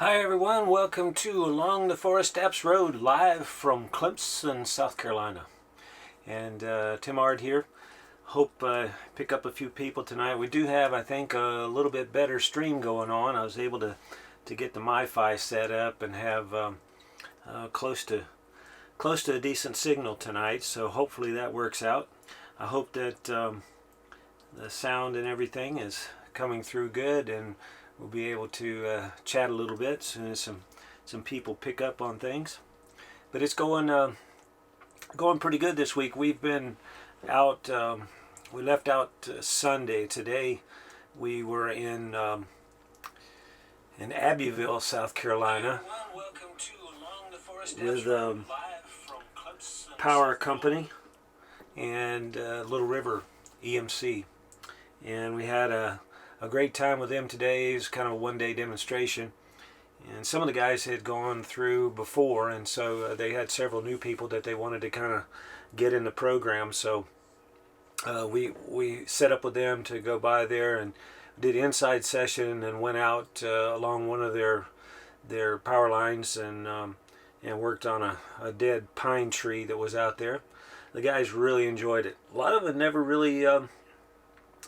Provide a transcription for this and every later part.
Hi everyone, welcome to Along the Forest Apps Road, live from Clemson, South Carolina. And Tim Ard here. Hope pick up a few people tonight. We do have, I think, a little bit better stream going on. I was able to get the MiFi set up and have close to a decent signal tonight. So hopefully that works out. I hope that the sound and everything is coming through good, and we'll be able to chat a little bit as soon as some people pick up on things. But it's going pretty good this week. We've been out. We left out Sunday. Today we were in Abbeville, South Carolina, with Power Company and Little River EMC, and we had a great time with them today. It was kind of a one-day demonstration, and some of the guys had gone through before, and so they had several new people that they wanted to kind of get in the program. So we set up with them to go by there and did an inside session and went out along one of their power lines and worked on a dead pine tree that was out there. The guys really enjoyed it. A lot of them never really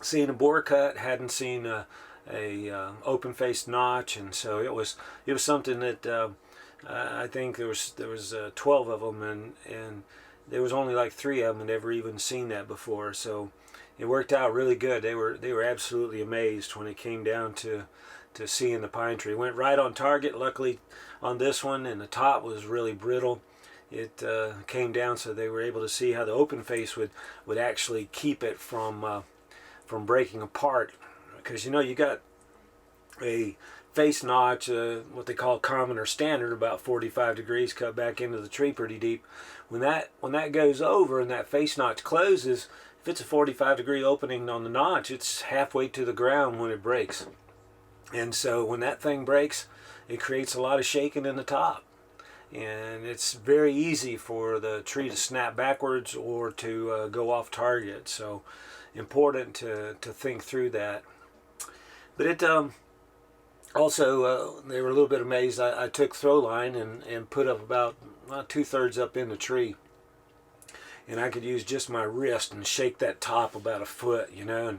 seen a bore cut, hadn't seen a open-faced notch, and so it was something that I think there was 12 of them, and there was only like 3 of them that ever even seen that before. So it worked out really good. They were absolutely amazed when it came down to seeing the pine tree. Went right on target. Luckily on this one, and the top was really brittle. It came down, so they were able to see how the open face would actually keep it from breaking apart, because you got a face notch, what they call common or standard, about 45 degrees, cut back into the tree pretty deep. When that goes over and that face notch closes, if it's a 45-degree opening on the notch, it's halfway to the ground when it breaks. And so when that thing breaks, it creates a lot of shaking in the top, and it's very easy for the tree to snap backwards or to go off target. So important to think through that. But it also, they were a little bit amazed. I took throw line and put up about 2/3 up in the tree, and I could use just my wrist and shake that top about a foot, and a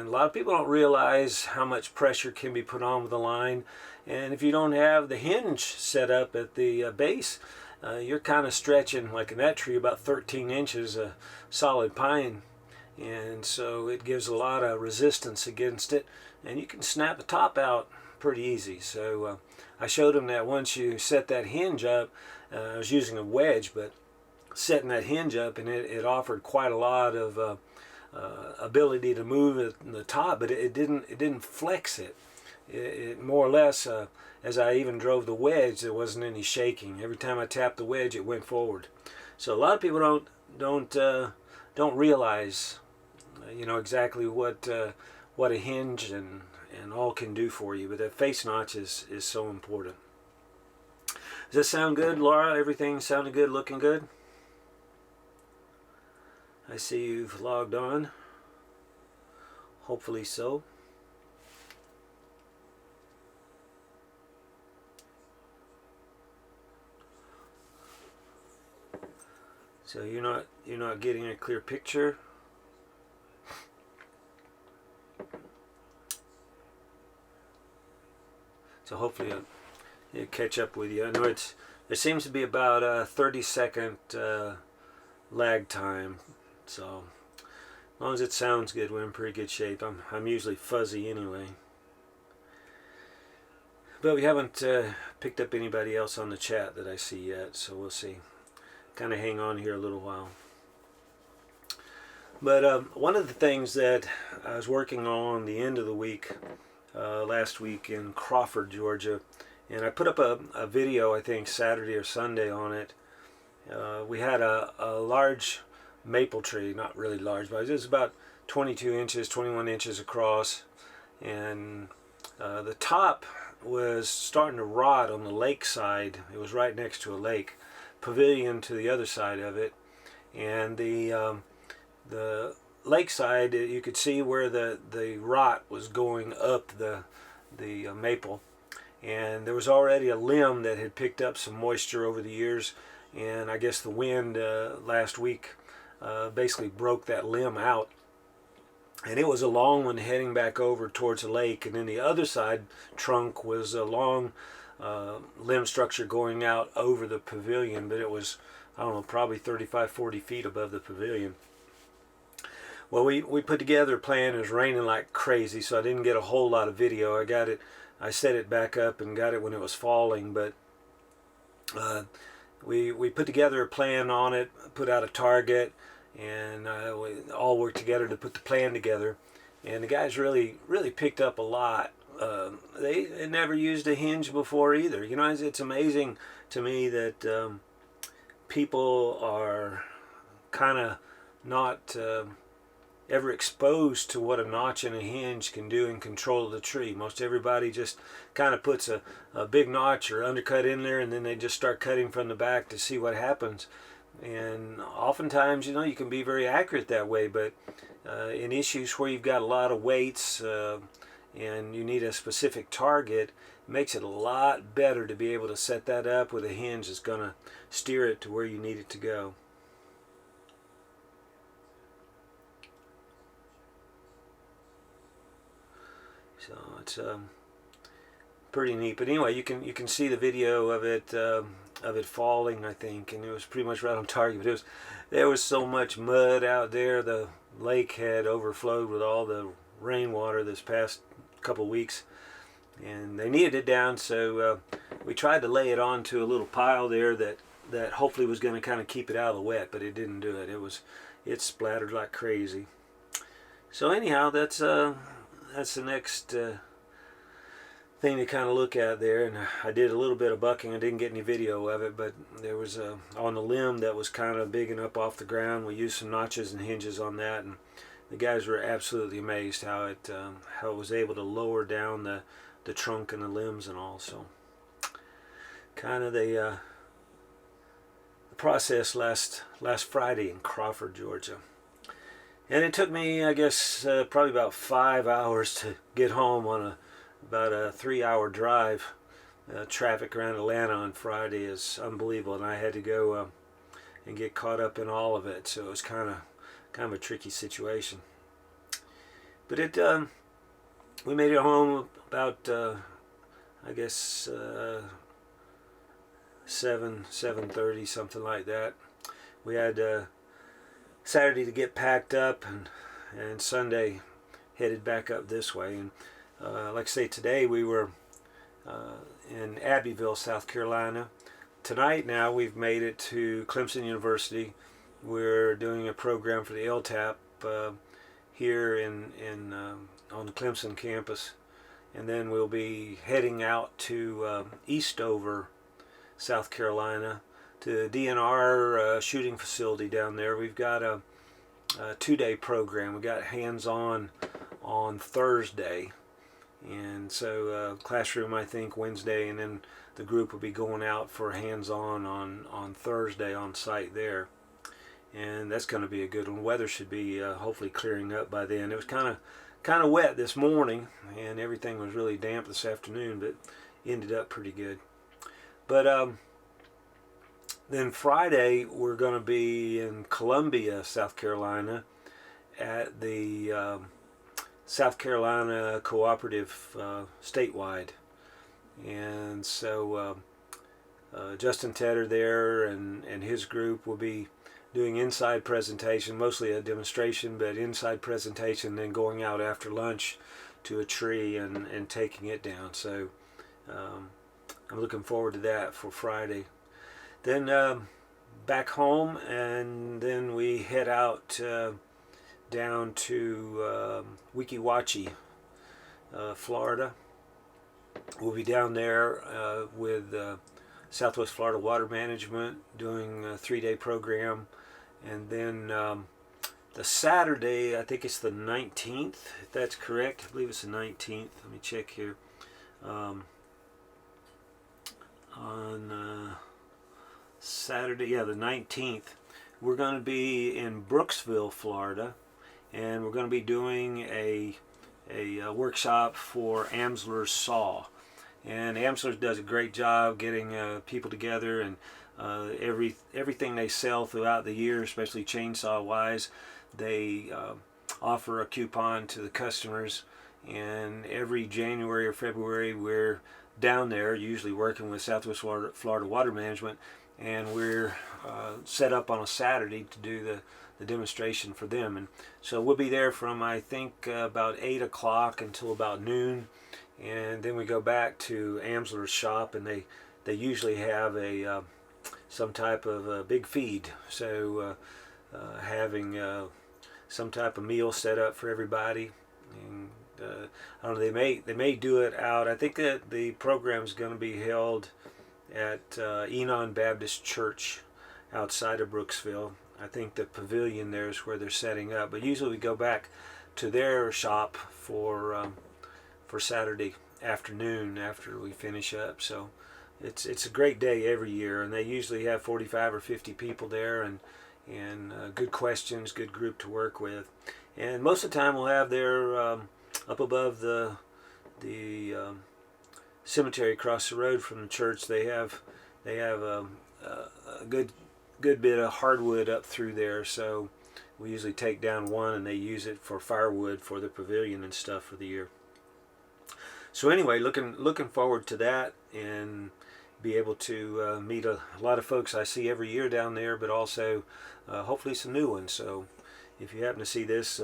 lot of people don't realize how much pressure can be put on with the line. And if you don't have the hinge set up at the base, you're kind of stretching, like in that tree, about 13 inches of solid pine. And so it gives a lot of resistance against it, and you can snap the top out pretty easy. So I showed them that once you set that hinge up, I was using a wedge, but setting that hinge up, and it offered quite a lot of ability to move it in the top, but it didn't flex it. It more or less, as I even drove the wedge, there wasn't any shaking. Every time I tapped the wedge, it went forward. So a lot of people don't realize exactly what a hinge and all can do for you, but that face notch is so important. Does that sound good, Laura? Everything sounded good, looking good? I see you've logged on. Hopefully so. So you're not getting a clear picture. So hopefully it'll catch up with you. I know there seems to be about a 30-second lag time. So as long as it sounds good, we're in pretty good shape. I'm usually fuzzy anyway. But we haven't picked up anybody else on the chat that I see yet, so we'll see. Kind of hang on here a little while. But one of the things that I was working on the end of the week, last week in Crawford, Georgia, and I put up a video, I think Saturday or Sunday, on it. We had a large maple tree, not really large, but it was about 22 inches, 21 inches across, and the top was starting to rot on the lake side. It was right next to a lake. Pavilion to the other side of it, and the lakeside, you could see where the rot was going up the maple, and there was already a limb that had picked up some moisture over the years, and I guess the wind last week basically broke that limb out, and it was a long one heading back over towards the lake, and then the other side trunk was a long limb structure going out over the pavilion, but it was, I don't know, probably 35-40 feet above the pavilion. Well, we put together a plan. It was raining like crazy, so I didn't get a whole lot of video. I set it back up and got it when it was falling, but we put together a plan on it, put out a target, and we all worked together to put the plan together. And the guys really picked up a lot. They had never used a hinge before either. You know, it's amazing to me that people are kind of not ever exposed to what a notch and a hinge can do in control of the tree. Most everybody just kind of puts a big notch or undercut in there, and then they just start cutting from the back to see what happens. And oftentimes, you know, you can be very accurate that way, but in issues where you've got a lot of weights and you need a specific target, it makes it a lot better to be able to set that up with a hinge that's going to steer it to where you need it to go. So it's pretty neat. But anyway, you can see the video of it falling, I think, and it was pretty much right on target. But there was so much mud out there. The lake had overflowed with all the rainwater this past couple weeks, and they needed it down. So we tried to lay it onto a little pile there that hopefully was going to kind of keep it out of the wet, but it didn't do it. It splattered like crazy. So anyhow, that's the next thing to kind of look at there. And I did a little bit of bucking. I didn't get any video of it, but there was on the limb that was kind of big and up off the ground. We used some notches and hinges on that, and the guys were absolutely amazed how it was able to lower down the trunk and the limbs and all. So kind of the process last Friday in Crawford, Georgia. And it took me, I guess, probably about 5 hours to get home on about a 3-hour drive. Traffic around Atlanta on Friday is unbelievable, and I had to go and get caught up in all of it. So it was kind of a tricky situation. But we made it home about I guess 7:30, something like that. We had Saturday to get packed up, and Sunday headed back up this way. And like I say, today we were in Abbeville, South Carolina. Tonight now we've made it to Clemson University. We're doing a program for the LTAP here on the Clemson campus, and then we'll be heading out to Eastover, South Carolina, to DNR shooting facility down there. We've got a 2-day program. We got hands-on on Thursday, and so classroom I think Wednesday, and then the group will be going out for hands-on on Thursday on site there, and that's going to be a good one. Weather should be hopefully clearing up by then. It was kind of wet this morning, and everything was really damp this afternoon, but ended up pretty good. But then Friday, we're going to be in Columbia, South Carolina, at the South Carolina Cooperative statewide. And so Justin Tedder there and his group will be doing inside presentation, mostly a demonstration, but inside presentation, then going out after lunch to a tree and taking it down. So I'm looking forward to that for Friday. Then back home, and then we head out down to Weeki Wachee, Florida. We'll be down there with Southwest Florida Water Management doing a 3-day program, and then the Saturday, I think it's the 19th, if that's correct. I believe it's the 19th. Let me check here. On Saturday, yeah, the 19th, we're going to be in Brooksville, Florida, and we're going to be doing a workshop for Amsler's saw. And Amsler's does a great job getting people together, and everything they sell throughout the year, especially chainsaw wise, they offer a coupon to the customers. And every January or February we're down there, usually working with Southwest Florida Water Management, and we're set up on a Saturday to do the demonstration for them. And so we'll be there from, I think, about 8 o'clock until about noon, and then we go back to Amsler's shop, and they usually have a some type of a big feed, so having some type of meal set up for everybody. And I don't know, they may do it out. I think that the program is going to be held at Enon Baptist Church outside of Brooksville. I think the pavilion there is where they're setting up, but usually we go back to their shop for Saturday afternoon after we finish up. So it's a great day every year, and they usually have 45 or 50 people there, and good questions, good group to work with. And most of the time we'll have their up above the cemetery across the road from the church. They have a good bit of hardwood up through there, so we usually take down one, and they use it for firewood for the pavilion and stuff for the year. So anyway, looking forward to that, and be able to meet a lot of folks I see every year down there, but also hopefully some new ones. So if you happen to see this,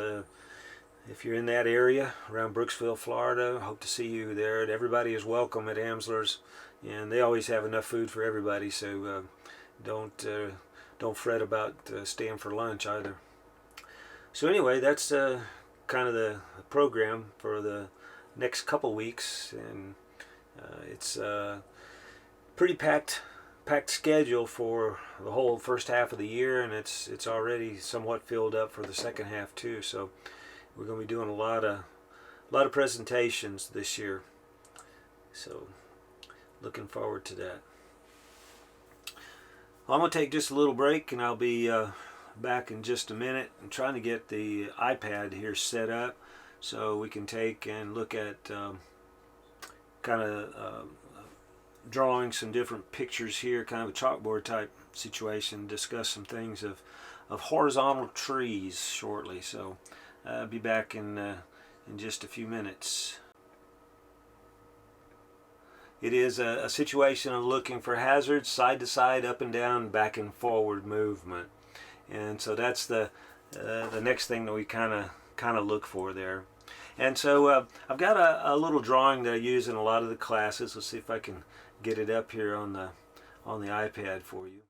if you're in that area around Brooksville, Florida, hope to see you there. Everybody is welcome at Amsler's, and they always have enough food for everybody, so don't fret about staying for lunch either. So anyway, that's kind of the program for the next couple weeks, and it's pretty packed schedule for the whole first half of the year, and it's already somewhat filled up for the second half too. So we're going to be doing a lot of presentations this year, so looking forward to that. Well, I'm going to take just a little break, and I'll be back in just a minute. I'm trying to get the iPad here set up so we can take and look at kind of drawing some different pictures here, kind of a chalkboard type situation, discuss some things of horizontal trees shortly. So I'll be back in just a few minutes. It is a situation of looking for hazards, side to side, up and down, back and forward movement, and so that's the next thing that we kind of look for there. And so I've got a little drawing that I use in a lot of the classes. Let's see if I can get it up here on the iPad for you.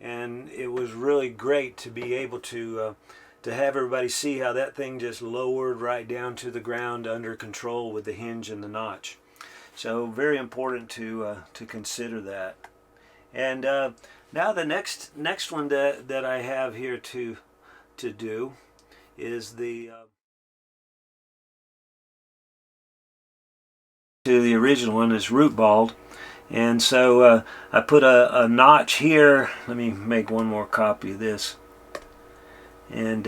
And it was really great to be able to have everybody see how that thing just lowered right down to the ground under control with the hinge and the notch. So very important to consider that. And now the next one that I have here to do is the original one is root bald. And so I put a notch here. Let me make one more copy of this. And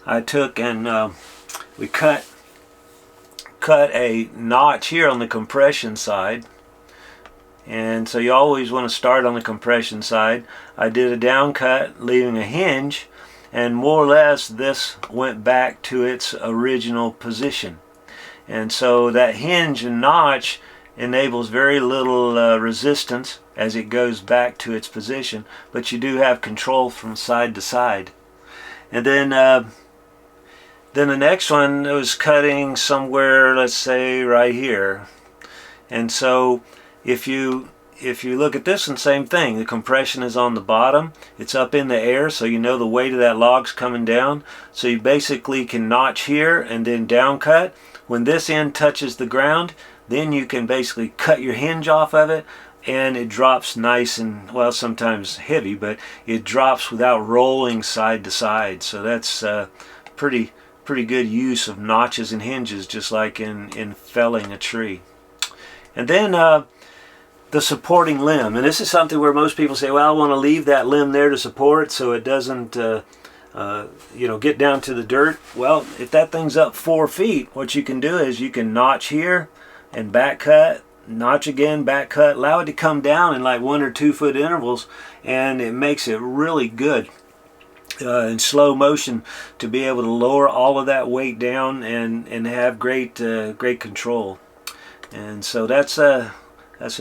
I took and we cut a notch here on the compression side. And so you always want to start on the compression side. I did a down cut, leaving a hinge, and more or less this went back to its original position. And so that hinge and notch enables very little resistance as it goes back to its position, but you do have control from side to side. And then the next one was cutting somewhere, let's say right here. And so if you look at this one, same thing. The compression is on the bottom. It's up in the air, so you know the weight of that log's coming down. So you basically can notch here and then down cut. When this end touches the ground, then you can basically cut your hinge off of it, and it drops nice and, well, sometimes heavy, but it drops without rolling side to side. So that's pretty good use of notches and hinges, just like in felling a tree. And then the supporting limb. And this is something where most people say, well, I want to leave that limb there to support so it doesn't get down to the dirt. Well, if that thing's up 4 feet, what you can do is you can notch here and back cut, notch again, back cut, allow it to come down in like 1 or 2 foot intervals, and it makes it really good in slow motion to be able to lower all of that weight down and have great control. And so that's a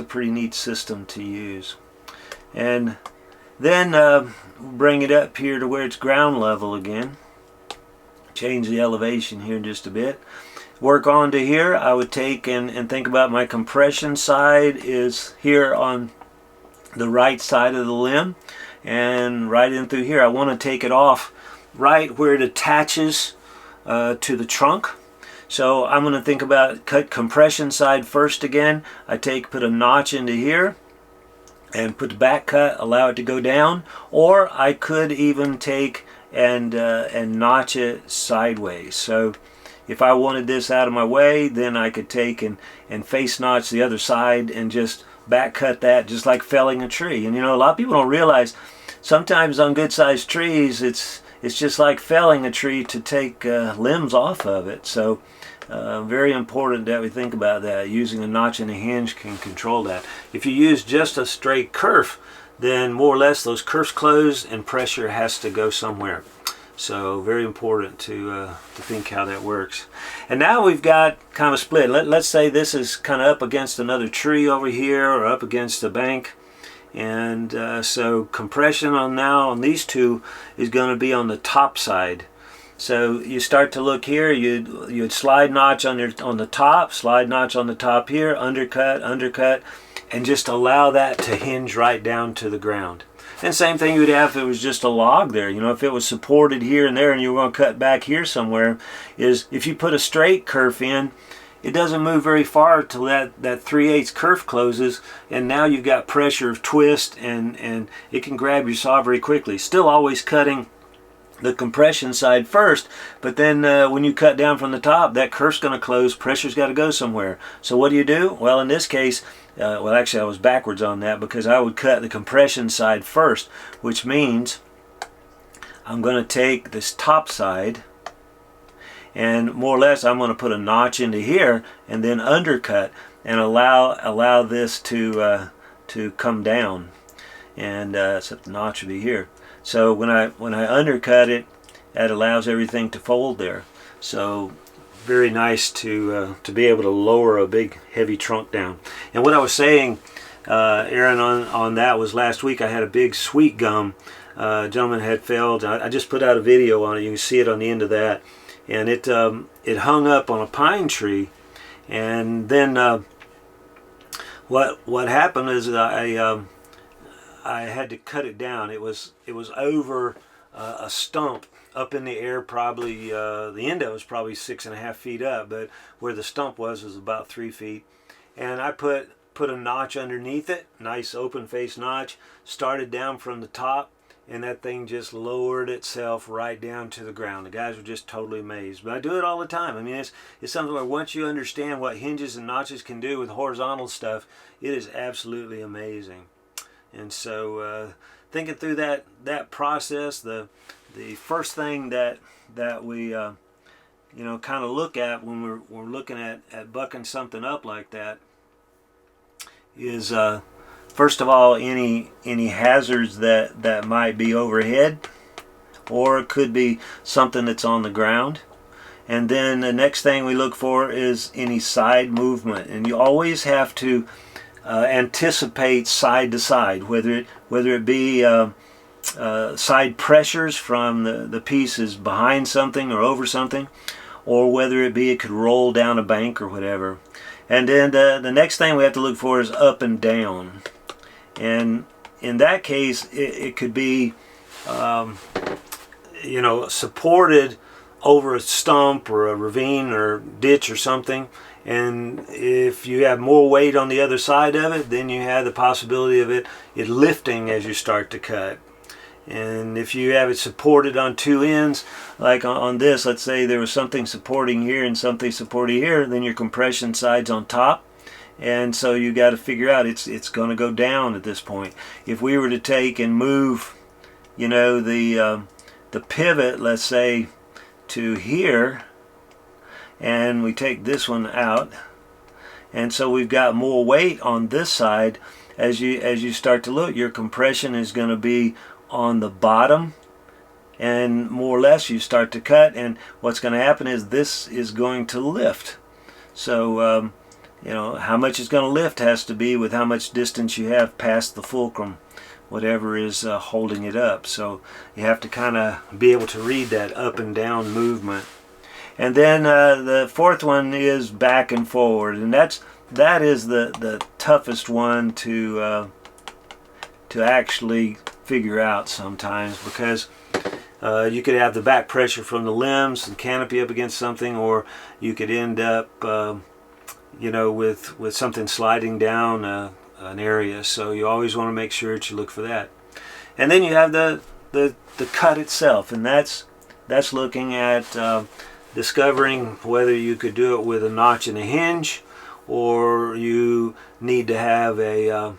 pretty neat system to use. And then bring it up here to where it's ground level again. Change the elevation here just a bit. Work on to here. I would take and think about my compression side is here on the right side of the limb, and right in through here. I want to take it off right where it attaches to the trunk. So I'm going to think about cut compression side first again. I put a notch into here and put the back cut, allow it to go down, or I could even take and notch it sideways. So if I wanted this out of my way, then I could take and face notch the other side and just back cut that, just like felling a tree. And a lot of people don't realize sometimes on good sized trees it's just like felling a tree to take limbs off of it. So very important that we think about that. Using a notch and a hinge can control that. If you use just a straight kerf, then more or less those kerfs close and pressure has to go somewhere. So very important to think how that works. And now we've got kind of split. Let's say this is kind of up against another tree over here or up against a bank. And so compression on these two is going to be on the top side. So you start to look here, you'd slide notch on the top, slide notch on the top here, undercut, and just allow that to hinge right down to the ground. And same thing you would have if it was just a log there. If it was supported here and there and you were going to cut back here somewhere, is if you put a straight kerf in, it doesn't move very far till that 3/8 kerf closes, and now you've got pressure of twist, and it can grab your saw very quickly. Still always cutting the compression side first, but then when you cut down from the top, that kerf's going to close, pressure's got to go somewhere. So what do? Well, in this case, well, actually I was backwards on that, because I would cut the compression side first, which means I'm going to take this top side and more or less I'm going to put a notch into here and then undercut and allow this to come down, and except the notch will be here. So when I undercut it, that allows everything to fold there. So very nice to be able to lower a big heavy trunk down. And what I was saying, Aaron, on that was last week I had a big sweet gum. A gentleman had felled. I just put out a video on it. You can see it on the end of that. And it hung up on a pine tree. And then what happened is I had to cut it down. It was over a stump up in the air, probably the end of it was probably 6.5 feet up, but where the stump was about 3 feet. And I put a notch underneath it, nice open face notch, started down from the top, and that thing just lowered itself right down to the ground. The guys were just totally amazed. But I do it all the time. I mean, it's something where once you understand what hinges and notches can do with horizontal stuff, it is absolutely amazing. And so thinking through that process, the first thing that we kind of look at when we're looking at bucking something up like that is first of all any hazards that might be overhead, or it could be something that's on the ground. And then the next thing we look for is any side movement, and you always have to anticipate side to side, whether it be side pressures from the pieces behind something or over something, or whether it be it could roll down a bank or whatever. And then the next thing we have to look for is up and down. And in that case, it could be supported over a stump or a ravine or ditch or something. And if you have more weight on the other side of it, then you have the possibility of it lifting as you start to cut. And if you have it supported on two ends, like on this, let's say there was something supporting here and something supporting here, then your compression side's on top, and so you got to figure out it's going to go down at this point. If we were to take and move, you know, the pivot, let's say, to here, and we take this one out, and so we've got more weight on this side. As you start to look, your compression is going to be on the bottom, and more or less you start to cut, and what's going to happen is this is going to lift. So you know, how much it's going to lift has to be with how much distance you have past the fulcrum, whatever is holding it up. So you have to kind of be able to read that up and down movement. And then the fourth one is back and forward, and that is the toughest one to actually figure out sometimes, because you could have the back pressure from the limbs and canopy up against something, or you could end up you know, with something sliding down an area. So you always want to make sure that you look for that. And then you have the cut itself, and that's looking at discovering whether you could do it with a notch and a hinge, or you need to have a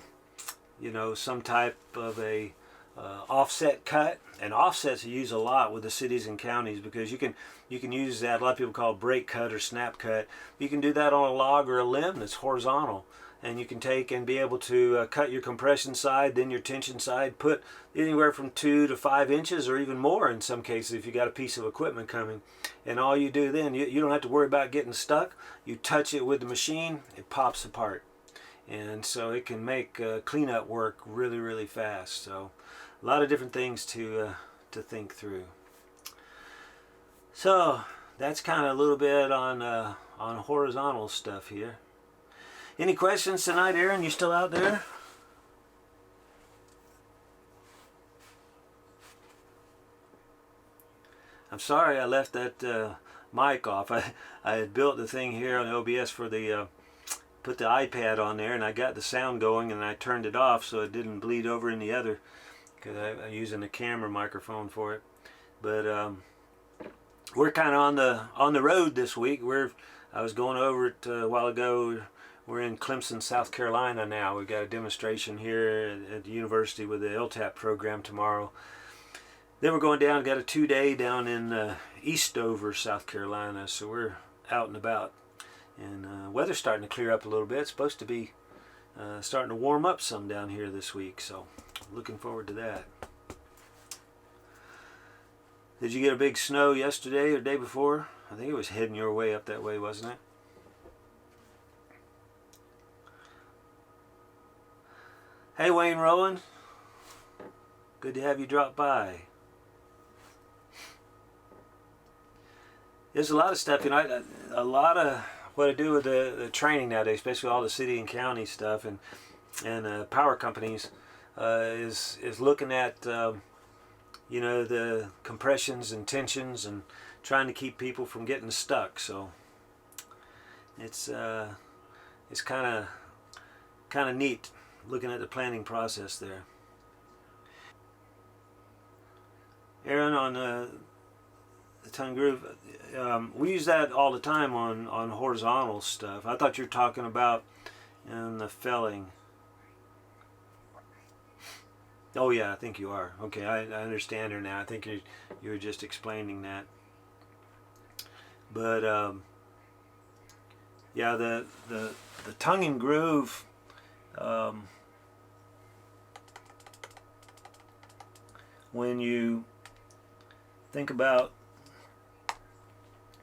you know, some type of a offset cut. And offsets are used a lot with the cities and counties, because you can use that. A lot of people call it break cut or snap cut. You can do that on a log or a limb that's horizontal, and you can take and be able to cut your compression side, then your tension side, put anywhere from 2 to 5 inches or even more in some cases if you got a piece of equipment coming. And all you do then, you don't have to worry about getting stuck. You touch it with the machine, it pops apart. And so it can make cleanup work really, really fast. So a lot of different things to think through. So that's kind of a little bit on horizontal stuff here. Any questions tonight, Aaron? You still out there? I'm sorry I left that mic off. I had built the thing here on OBS for the put the iPad on there, and I got the sound going, and I turned it off so it didn't bleed over in the other, because I'm using a camera microphone for it. But we're kind of on the road this week. I was going over it a while ago. We're in Clemson, South Carolina now. We've got a demonstration here at the university with the LTAP program tomorrow. Then we're going down, got a 2-day down in Eastover, South Carolina. So we're out and about. And weather's starting to clear up a little bit. It's supposed to be starting to warm up some down here this week. So looking forward to that. Did you get a big snow yesterday or day before? I think it was heading your way up that way, wasn't it? Hey, Wayne Rowan. Good to have you drop by. There's a lot of stuff, you know, a lot of what I do with the training nowadays, especially all the city and county stuff and power companies, is looking at you know, the compressions and tensions and trying to keep people from getting stuck. So it's kind of neat looking at the planning process there. Aaron, on the tongue groove, we use that all the time on horizontal stuff. I thought you were talking about in the felling. Oh yeah, I think you are. Okay, I understand her now. I think you were just explaining that. But yeah, the tongue and groove, when you think about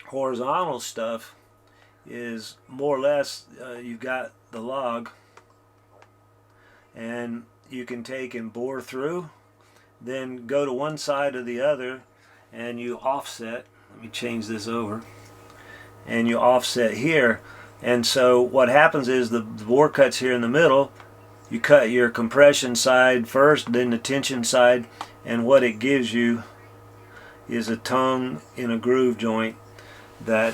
horizontal stuff, is more or less you've got the log, and you can take and bore through, then go to one side or the other, and you offset. Let me change this over. And you offset here. And so what happens is the bore cuts here in the middle. You cut your compression side first, then the tension side, and what it gives you is a tongue in a groove joint that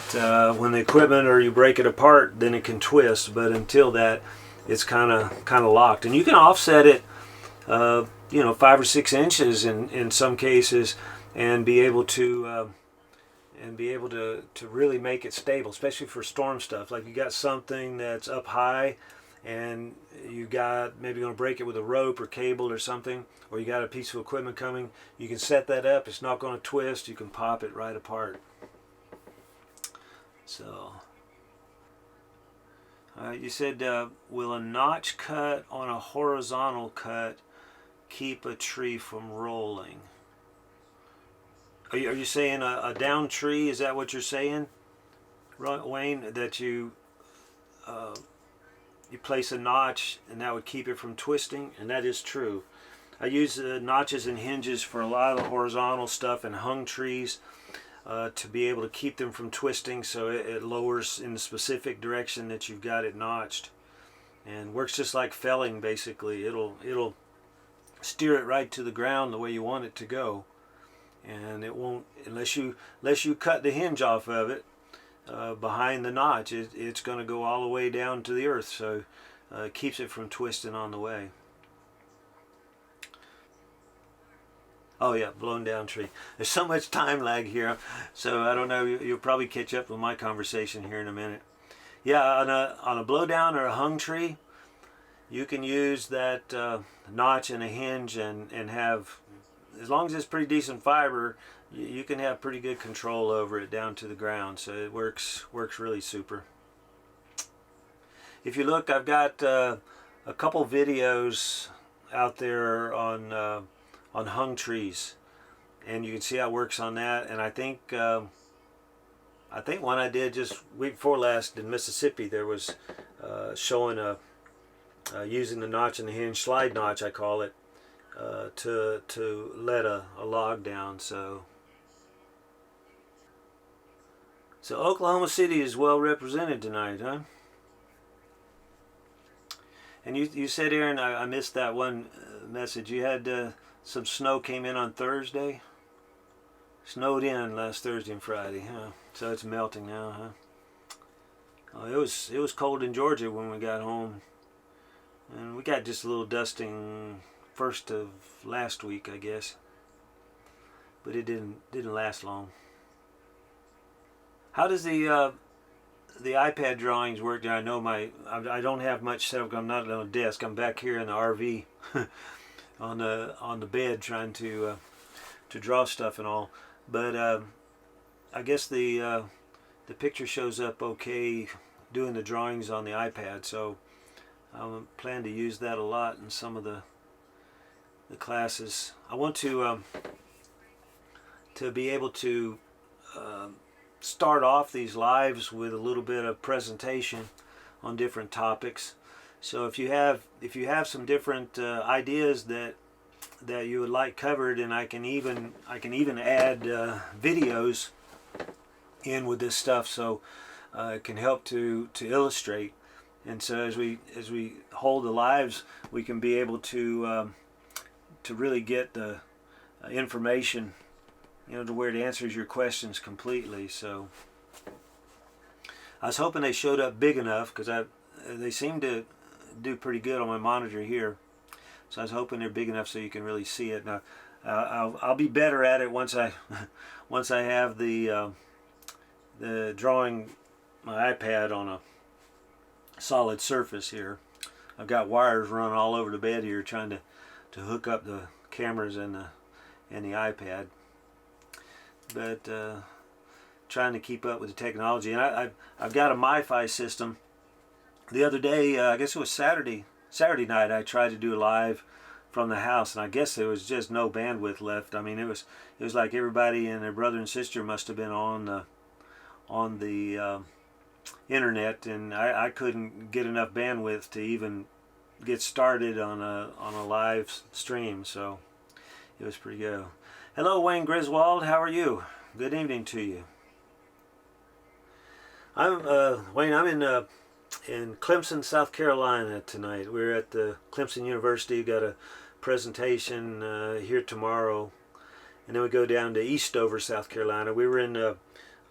when the equipment or you break it apart, then it can twist. But until that, it's kind of locked. And you can offset it, you know, 5 or 6 inches in some cases, and be able to and be able to really make it stable, especially for storm stuff. Like you got something that's up high and you got maybe going to break it with a rope or cable or something, or you got a piece of equipment coming, you can set that up. It's not going to twist. You can pop it right apart. So you said, will a notch cut on a horizontal cut keep a tree from rolling? Are you saying a down tree? Is that what you're saying, Wayne? That you place a notch and that would keep it from twisting? And that is true. I use notches and hinges for a lot of the horizontal stuff and hung trees to be able to keep them from twisting, so it lowers in the specific direction that you've got it notched, and works just like felling. Basically, it'll steer it right to the ground the way you want it to go, and it won't, unless you cut the hinge off of it behind the notch, it's going to go all the way down to the earth, so it keeps it from twisting on the way. Oh yeah, blown down tree. There's so much time lag here, so I don't know, you'll probably catch up with my conversation here in a minute. Yeah, on a blow down or a hung tree, you can use that notch and a hinge and have, as long as it's pretty decent fiber, you can have pretty good control over it down to the ground. So it works really super. If you look, I've got a couple videos out there on hung trees, and you can see how it works on that. And I think one I did just week before last in Mississippi, there was showing using the notch and the hinge, slide notch I call it, to let a log down. So Oklahoma City is well represented tonight, huh? And you said, Aaron, I missed that one message. You had some snow came in on Thursday. Snowed in last Thursday and Friday, huh? So it's melting now, huh? Oh, it was cold in Georgia when we got home, and we got just a little dusting first of last week, I guess. But it didn't last long. How does the iPad drawings work? I know I don't have much set up. I'm not on a desk. I'm back here in the RV on the bed trying to draw stuff and all. But I guess the picture shows up okay doing the drawings on the iPad. So I plan to use that a lot in some of the classes. I want to be able to start off these lives with a little bit of presentation on different topics. So if you have some different ideas that you would like covered, and I can even add videos in with this stuff, so it can help to illustrate. And so as we hold the lives, we can be able to really get the information, to where it answers your questions completely. So I was hoping they showed up big enough, because they seem to do pretty good on my monitor here. So I was hoping they're big enough so you can really see it. Now I'll be better at it once I have the drawing my iPad on a solid surface here. I've got wires running all over the bed here trying to hook up the cameras and the iPad. But trying to keep up with the technology. And I've got a MiFi system. The other day, I guess it was Saturday night, I tried to do a live from the house, and I guess there was just no bandwidth left. I mean, it was like everybody and their brother and sister must have been on the internet, and I couldn't get enough bandwidth to even get started on a live stream. So it was pretty good. Hello, Wayne Griswold. How are you? Good evening to you. I'm Wayne. I'm in Clemson, South Carolina tonight. We're at the Clemson University. We've got a presentation here tomorrow, and then we go down to Eastover, South Carolina. We were in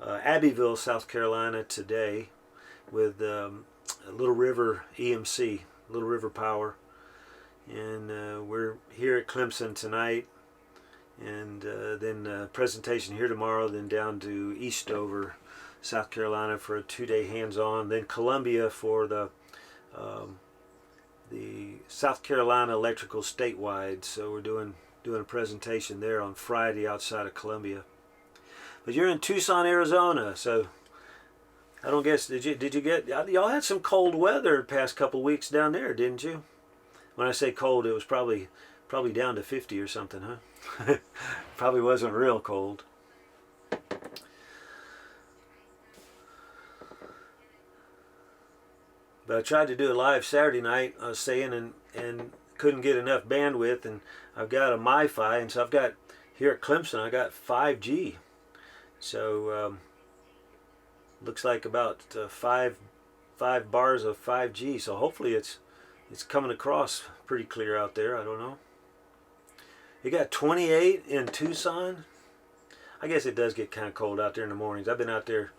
Abbeville, South Carolina today with Little River EMC, Little River Power, and we're here at Clemson tonight. and then presentation here tomorrow, then down to Eastover, South Carolina for a 2-day hands-on, then Columbia for the South Carolina Electrical Statewide. So we're doing a presentation there on Friday outside of Columbia. But you're in Tucson, Arizona, so I don't guess, did you get, y'all had some cold weather the past couple weeks down there, didn't you? When I say cold, it was probably down to 50 or something, huh? Probably wasn't real cold. But I tried to do it live Saturday night, I was saying, and couldn't get enough bandwidth, and I've got a MiFi, and so I've got, here at Clemson, I got 5G. So looks like about five bars of 5G. So hopefully it's coming across pretty clear out there. I don't know. You got 28 in Tucson. I guess it does get kind of cold out there in the mornings. I've been out there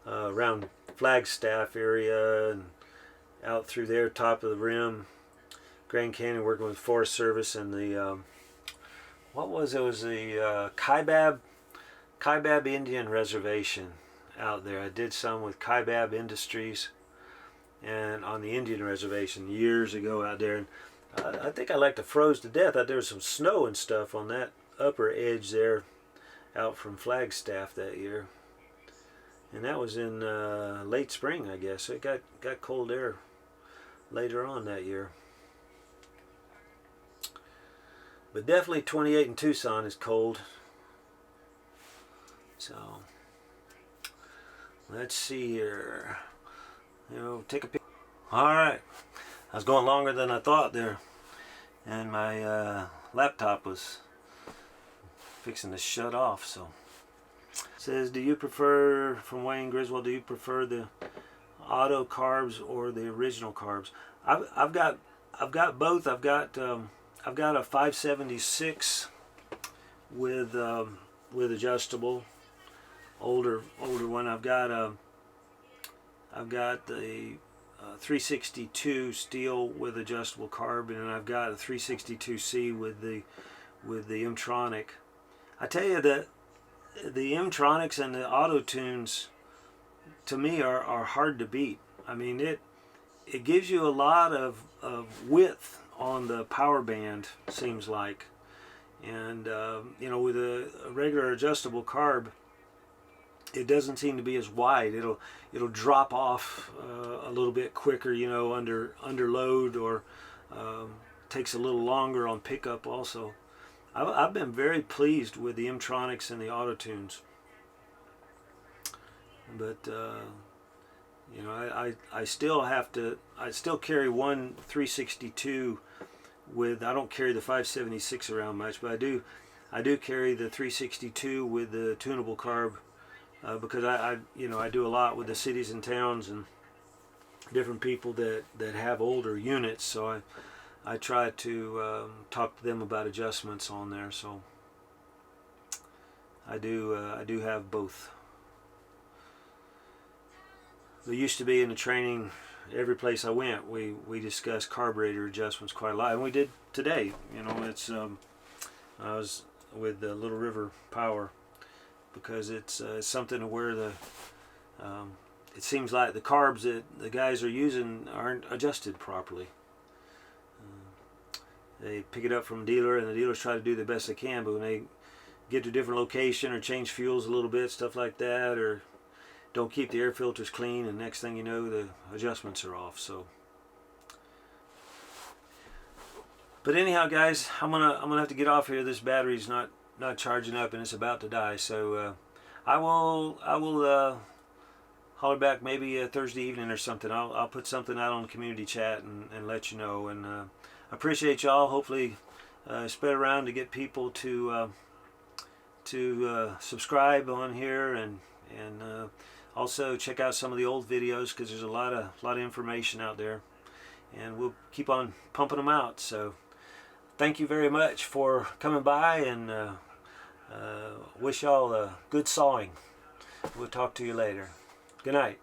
around Flagstaff area and out through there, top of the rim, Grand Canyon, working with Forest Service and the what was it? It was the Kaibab Indian Reservation out there. I did some with Kaibab Industries and on the Indian Reservation years ago out there. And I think I like to froze to death. There was some snow and stuff on that upper edge there out from Flagstaff that year. And that was in late spring, I guess. It got cold there later on that year. But definitely 28 in Tucson is cold. So let's see here. Take a picture. All right, I was going longer than I thought there, and my laptop was fixing to shut off. So it says, do you prefer, from Wayne Griswold, do you prefer the auto carbs or the original carbs? I've got both. I've got a 576 with adjustable. Older one. I've got the 362 steel with adjustable carb, and I've got a 362C with the M-Tronic. I tell you that the M-Tronics and the auto tunes to me are hard to beat. I mean, it gives you a lot of width on the power band, seems like, and with a regular adjustable carb, it doesn't seem to be as wide. It'll drop off a little bit quicker, under load, or takes a little longer on pickup also. I've been very pleased with the M-Tronics and the auto tunes, but I still carry one 362 with. I don't carry the 576 around much, but I do carry the 362 with the tunable carb. Because I do a lot with the cities and towns and different people that have older units, so I try to talk to them about adjustments on there. So I do have both. There used to be in the training, every place I went, we discussed carburetor adjustments quite a lot, and we did today. It's I was with the Little River Power, because it's something where it seems like the carbs that the guys are using aren't adjusted properly. They pick it up from a dealer, and the dealers try to do the best they can, but when they get to a different location or change fuels a little bit, stuff like that, or don't keep the air filters clean, and next thing you know, the adjustments are off. So, but anyhow, guys, I'm gonna have to get off here. This battery's not charging up, and it's about to die. So I will holler back maybe Thursday evening or something. I'll put something out on the community chat and let you know. And I appreciate y'all. Hopefully spread around to get people to subscribe on here, and also check out some of the old videos, because there's a lot of information out there, and we'll keep on pumping them out. So thank you very much for coming by, and wish y'all a good sawing. We'll talk to you later. Good night.